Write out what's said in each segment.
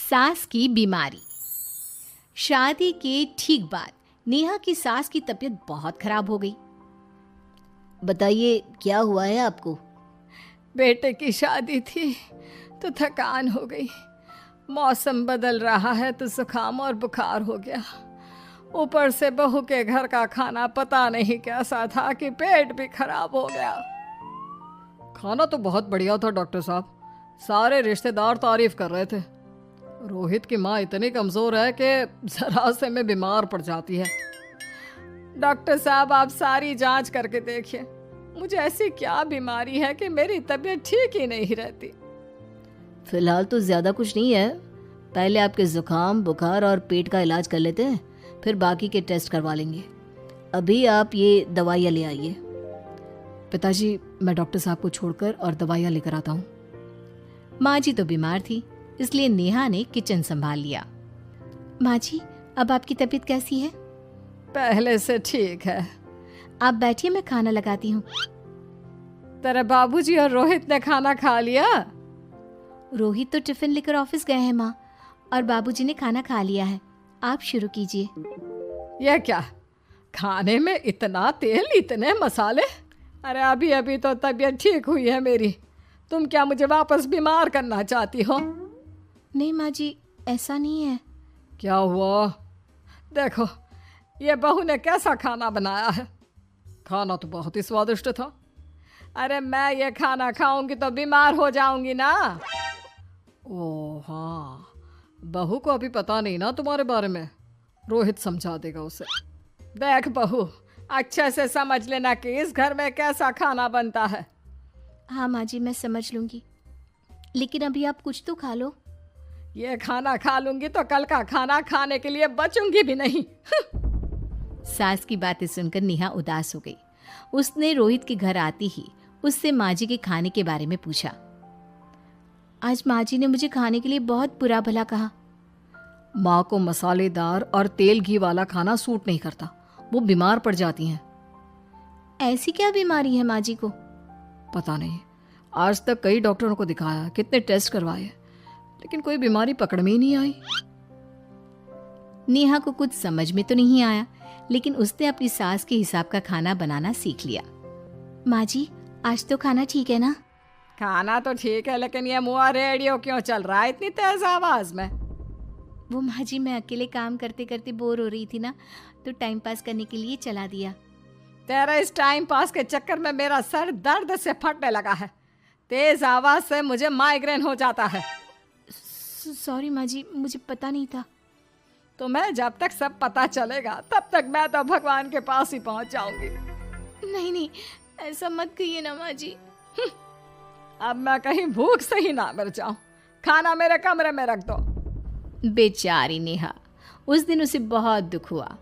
सास की बीमारी। शादी के ठीक बाद नेहा की सास की तबीयत बहुत खराब हो गई। बताइए क्या हुआ है आपको? बेटे की शादी थी तो थकान हो गई। मौसम बदल रहा है तो जुकाम और बुखार हो गया। ऊपर से बहू के घर का खाना पता नहीं कैसा था कि पेट भी खराब हो गया। खाना तो बहुत बढ़िया था डॉक्टर साहब, सारे रिश्तेदार तारीफ कर रहे थे। रोहित की माँ इतनी कमज़ोर है कि जरा से में बीमार पड़ जाती है। डॉक्टर साहब आप सारी जांच करके देखिए, मुझे ऐसी क्या बीमारी है कि मेरी तबीयत ठीक ही नहीं रहती। फिलहाल तो ज़्यादा कुछ नहीं है, पहले आपके ज़ुकाम बुखार और पेट का इलाज कर लेते हैं, फिर बाकी के टेस्ट करवा लेंगे। अभी आप ये दवाइयाँ ले आइए। पिताजी मैं डॉक्टर साहब को छोड़कर और दवाइयाँ लेकर आता हूँ। माँ जी तो बीमार थी, इसलिए नेहा ने किचन संभाल लिया। माँ जी अब आपकी तबीयत कैसी है? पहले से ठीक है। आप बैठिए, मैं खाना लगाती हूँ। तेरे बाबूजी और रोहित ने खाना खा लिया? रोहित तो टिफिन लेकर ऑफिस गए हैं माँ, और बाबूजी ने खाना खा लिया है। आप शुरू कीजिए। यह क्या, खाने में इतना तेल इतने मसाले? अरे अभी अभी तो तबीयत ठीक हुई है मेरी, तुम क्या मुझे वापस बीमार करना चाहती हो? नहीं माँ जी, ऐसा नहीं है। क्या हुआ? देखो ये बहू ने कैसा खाना बनाया है। खाना तो बहुत ही स्वादिष्ट था। अरे मैं ये खाना खाऊंगी तो बीमार हो जाऊंगी ना। ओह हाँ, बहू को अभी पता नहीं ना तुम्हारे बारे में, रोहित समझा देगा उसे। देख बहू, अच्छे से समझ लेना कि इस घर में कैसा खाना बनता है। हाँ माँ जी, मैं समझ लूँगी, लेकिन अभी आप कुछ तो खा लो। ये खाना खा लूंगी तो कल का खाना खाने के लिए बचूंगी भी नहीं। सास की बातें सुनकर नेहा उदास हो गई। उसने रोहित के घर आती ही उससे माँ जी के खाने के बारे में पूछा। आज माँ जी ने मुझे खाने के लिए बहुत बुरा भला कहा। माँ को मसालेदार और तेल घी वाला खाना सूट नहीं करता, वो बीमार पड़ जाती हैं। ऐसी क्या बीमारी है माँ जी को? पता नहीं, आज तक कई डॉक्टरों को दिखाया, कितने टेस्ट करवाए, लेकिन कोई बीमारी पकड़ में ही नहीं आई। नेहा को कुछ समझ में तो नहीं आया, लेकिन उसने अपनी सास के हिसाब का खाना बनाना सीख लिया। माँ जी आज तो खाना ठीक है ना? खाना तो ठीक है, लेकिन ये मुआ रेडियो क्यों चल रहा है इतनी तेज आवाज में? वो माँ जी मैं अकेले काम करते करते बोर हो रही थी ना, तो टाइम पास करने के लिए चला दिया। तेरा इस टाइम पास के चक्कर में मेरा सर दर्द से फटने लगा है। तेज आवाज से मुझे माइग्रेन हो जाता है। सॉरी माँ जी, मुझे पता नहीं था। तुम्हें जब तक सब पता चलेगा तब तक मैं तो भगवान के पास ही पहुंच जाऊंगी। नहीं नहीं, ऐसा मत कहिए ना माँ जी। अब मैं कहीं भूख से ही ना मर जाऊं। खाना मेरे कमरे में रख दो। बेचारी नेहा, उस दिन उसे बहुत दुख हुआ।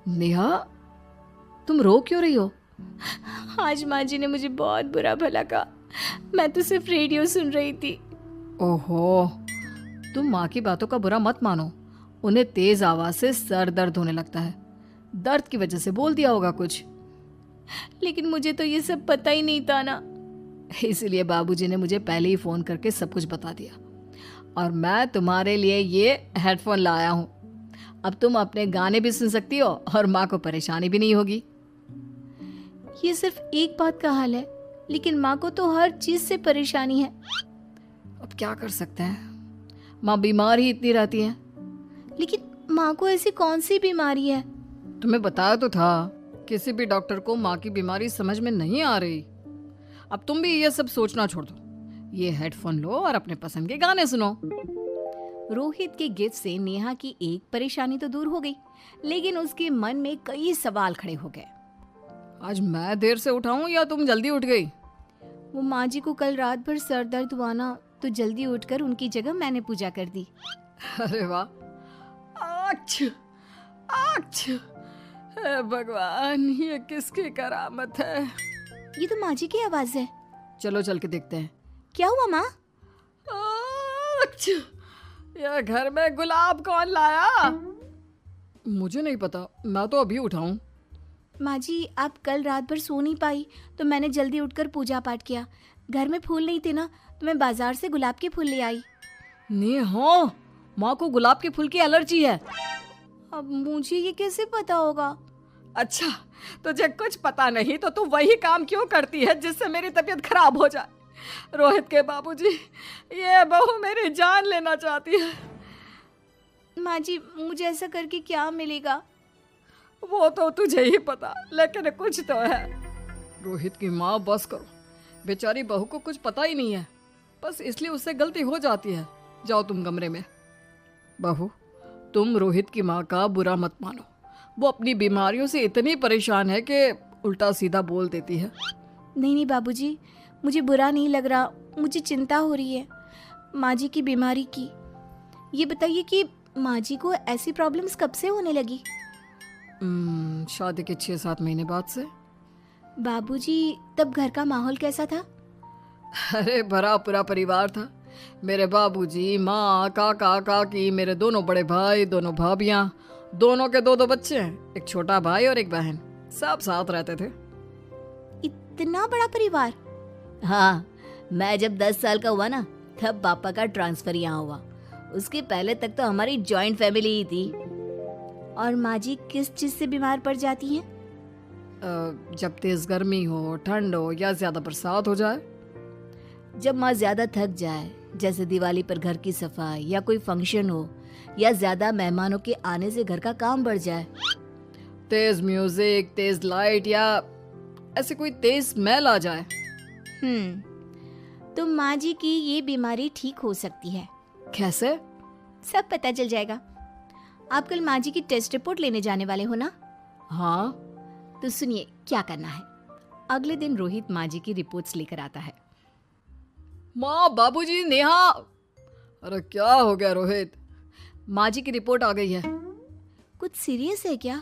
नेहा तुम रो क्यों रही हो? आज माँ जी ने मुझे बहुत बुरा भला कहा, मैं तो सिर्फ रेडियो सुन रही थी। ओहो, तुम माँ की बातों का बुरा मत मानो, उन्हें तेज आवाज से सर दर्द होने लगता है, दर्द की वजह से बोल दिया होगा कुछ। लेकिन मुझे तो ये सब पता ही नहीं था ना, इसलिए बाबूजी ने मुझे पहले ही फोन करके सब कुछ बता दिया, और मैं तुम्हारे लिए ये हेडफोन लाया हूँ। अब तुम अपने गाने भी सुन सकती हो और माँ को परेशानी भी नहीं होगी। ये सिर्फ एक बात का हाल है, लेकिन माँ को तो हर चीज से परेशानी है। अब क्या कर सकते हैं, माँ बीमार ही इतनी रहती है। लेकिन माँ को ऐसी कौन सी बीमारी है? तुम्हें बताया तो था, किसी भी डॉक्टर को माँ की बीमारी समझ में नहीं आ रही। अब तुम भी ये सब सोचना छोड़ दो, ये हेडफोन लो और अपने पसंद के गाने सुनो। रोहित के गिफ्ट से नेहा की एक परेशानी तो दूर हो गई, लेकिन उसके मन में कई सवाल खड़े हो गए। आज मैं देर से उठाऊं या तुम जल्दी उठ गई? वो माँ जी को कल रात भर सर दर्द हुआ ना, तो जल्दी उठकर उनकी जगह मैंने पूजा कर दी। अरे वाह, अच्छा अच्छा, हे भगवान, ये किसकी करामत है? ये तो माँ जी की आवाज है। चलो चल के देखते हैं। क्या हुआ माँ? अच्छा, यह घर में गुलाब कौन लाया? मुझे नहीं पता, मैं तो अभी उठा हूँ। माँ जी आप कल रात भर सो नहीं पाई, तो मैंने जल्दी उठकर पूजा पाठ किया। घर में फूल नहीं थे ना, तो मैं बाजार से गुलाब के फूल ले आई। नेहा, माँ को गुलाब के फूल की एलर्जी है। अब मुझे ये कैसे पता होगा? अच्छा, तुझे कुछ पता नहीं तो तू वही काम क्यों करती है जिससे मेरी तबीयत खराब हो जाए? रोहित के बाबूजी, ये बहू मेरी जान लेना चाहती है। माँ जी, मुझे ऐसा करके क्या मिलेगा? वो तो तुझे ही पता, लेकिन कुछ तो है। रोहित की माँ, बस करो। बेचारी बहू को कुछ पता ही नहीं है, बस इसलिए उससे गलती हो जाती है। जाओ तुम कमरे में। बहू, तुम रोहित की माँ का बुरा मत मानो। वो अपनी बीमारियों से इतनी परेशान है कि उल्टा सीधा बोल देती है। नहीं नहीं बाबूजी, मुझे बुरा नहीं लग रहा, मुझे चिंता हो रही है माँ जी की बीमारी की। ये बताइए कि माँ जी को ऐसी प्रॉब्लम्स कब से होने लगी? शादी के 6-7 महीने बाद से। बाबूजी, तब घर का माहौल कैसा था? अरे भरा पूरा परिवार था। मेरे बाबूजी, माँ, काका, काकी, मेरे दोनों बड़े भाई, दोनों भाभियाँ, दोनों के 2-2 बच्चे हैं, एक छोटा भाई और एक बहन। सब साथ रहते थे। इतना बड़ा परिवार? हाँ, मैं जब 10 साल का हुआ ना, तब पापा का ट्रांसफर यहाँ हुआ। उसके पहले तक तो हमारी जॉइंट फैमिली ही थी। और माँ जी किस चीज से बीमार पड़ जाती हैं? जब तेज गर्मी हो, ठंड हो या ज्यादा बरसात हो जाए। जब माँ ज्यादा थक जाए, जैसे दिवाली पर घर की सफाई या कोई फंक्शन हो, या ज्यादा मेहमानों के आने से घर का काम बढ़ जाए। तेज म्यूजिक, तेज लाइट या ऐसे कोई तेज स्मेल आ जाए। तो माँ जी की ये बीमारी ठीक हो सकती है। कैसे? सब पता चल जाएगा। आप कल माँ जी की टेस्ट रिपोर्ट लेने जाने वाले हो ना? हाँ। तो सुनिए क्या करना है। अगले दिन रोहित माँ जी की रिपोर्ट्स लेकर आता है। माँ, बाबूजी, नेहा। अरे क्या हो गया रोहित? माँ जी की रिपोर्ट आ गई है। कुछ सीरियस है क्या?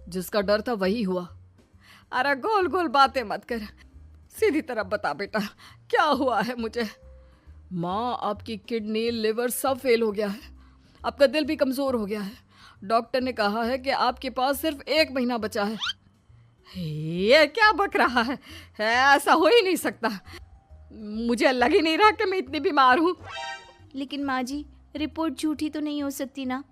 जिसका डर था वही हुआ। अरे गोल गोल बातें मत कर, सीधी तरफ बता बेटा, क्या हुआ है मुझे? माँ, आपकी किडनी, लिवर सब फेल हो गया है। आपका दिल भी कमजोर हो गया है। डॉक्टर ने कहा है कि आपके पास सिर्फ 1 महीना बचा है। ये क्या बक रहा है? ऐसा हो ही नहीं सकता। मुझे लग ही नहीं रहा कि मैं इतनी बीमार हूँ। लेकिन माँ जी, रिपोर्ट झूठी तो नहीं हो सकती ना?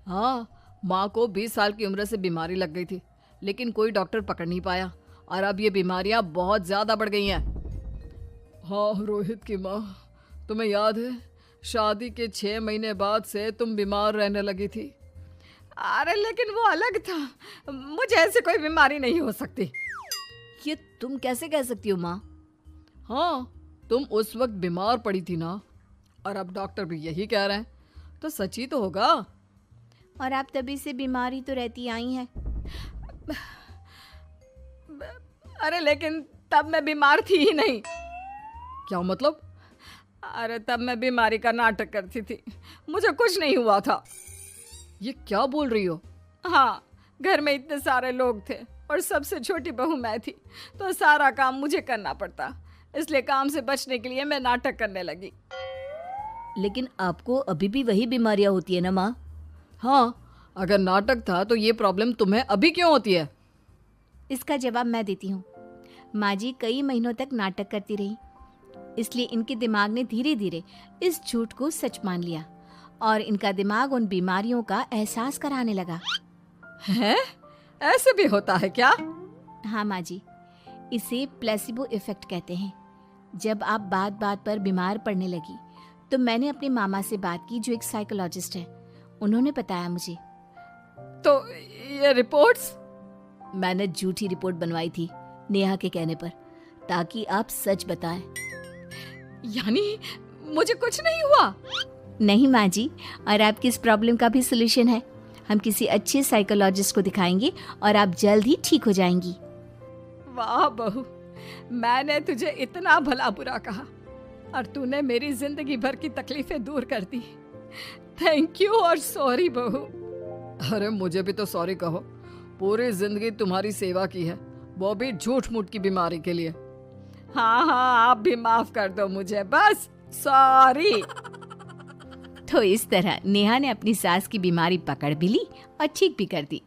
हाँ, माँ को 20 साल की उम्र से बीमारी लग गई थी, लेकिन कोई डॉक्टर पकड़ नहीं पाया और अब ये बीमारियां बहुत ज्यादा बढ़ गई हैं। हाँ रोहित की माँ, तुम्हें याद है शादी के 6 महीने बाद से तुम बीमार रहने लगी थी। अरे लेकिन वो अलग था, मुझे ऐसे कोई बीमारी नहीं हो सकती। ये तुम कैसे कह सकती हो माँ? हाँ, तुम उस वक्त बीमार पड़ी थी ना, और अब डॉक्टर भी यही कह रहे हैं, तो सच ही तो होगा। और आप तभी से बीमार ही तो रहती आई हैं। अरे लेकिन तब मैं बीमार थी ही नहीं। क्या मतलब? अरे तब मैं बीमारी का नाटक करती थी, मुझे कुछ नहीं हुआ था। ये क्या बोल रही हो? हाँ, घर में इतने सारे लोग थे और सबसे छोटी बहू मैं थी, तो सारा काम मुझे करना पड़ता, इसलिए काम से बचने के लिए मैं नाटक करने लगी। लेकिन आपको अभी भी वही बीमारियां होती है ना माँ? हाँ, अगर नाटक था तो ये प्रॉब्लम तुम्हें अभी क्यों होती है? इसका जवाब मैं देती हूँ। माँ जी कई महीनों तक नाटक करती रही, इसलिए इनके दिमाग ने धीरे धीरे इस झूठ को सच मान लिया और इनका दिमाग उन बीमारियों का एहसास कराने लगा। हैं? ऐसे भी होता है क्या? हाँ माँ जी, इसे प्लेसिबो इफेक्ट कहते हैं। जब आप बात बात पर बीमार पड़ने लगी तो मैंने अपने मामा से बात की जो एक साइकोलॉजिस्ट है। उन्होंने बताया मुझे। तो ये रिपोर्ट्स? मैंने झूठी रिपोर्ट बनवाई थी नेहा के कहने पर, ताकि आप सच बताएं। यानी मुझे कुछ नहीं हुआ? नहीं माँ जी, और आपकी इस प्रॉब्लम का भी सोल्यूशन है। हम किसी अच्छे साइकोलॉजिस्ट को दिखाएंगे और आप जल्द ही ठीक हो जाएंगी। वाह बहू, मैंने तुझे इतना भला बुरा कहा और तूने मेरी जिंदगी भर की तकलीफें दूर कर दी। थैंक यू और सॉरी बहू। अरे मुझे भी तो सॉरी कहो, पूरी जिंदगी तुम्हारी सेवा की है, वो भी झूठ मूठ की बीमारी के लिए। हाँ हाँ, आप भी माफ कर दो मुझे, बस सॉरी। तो इस तरह नेहा ने अपनी सास की बीमारी पकड़ भी ली और ठीक भी कर दी।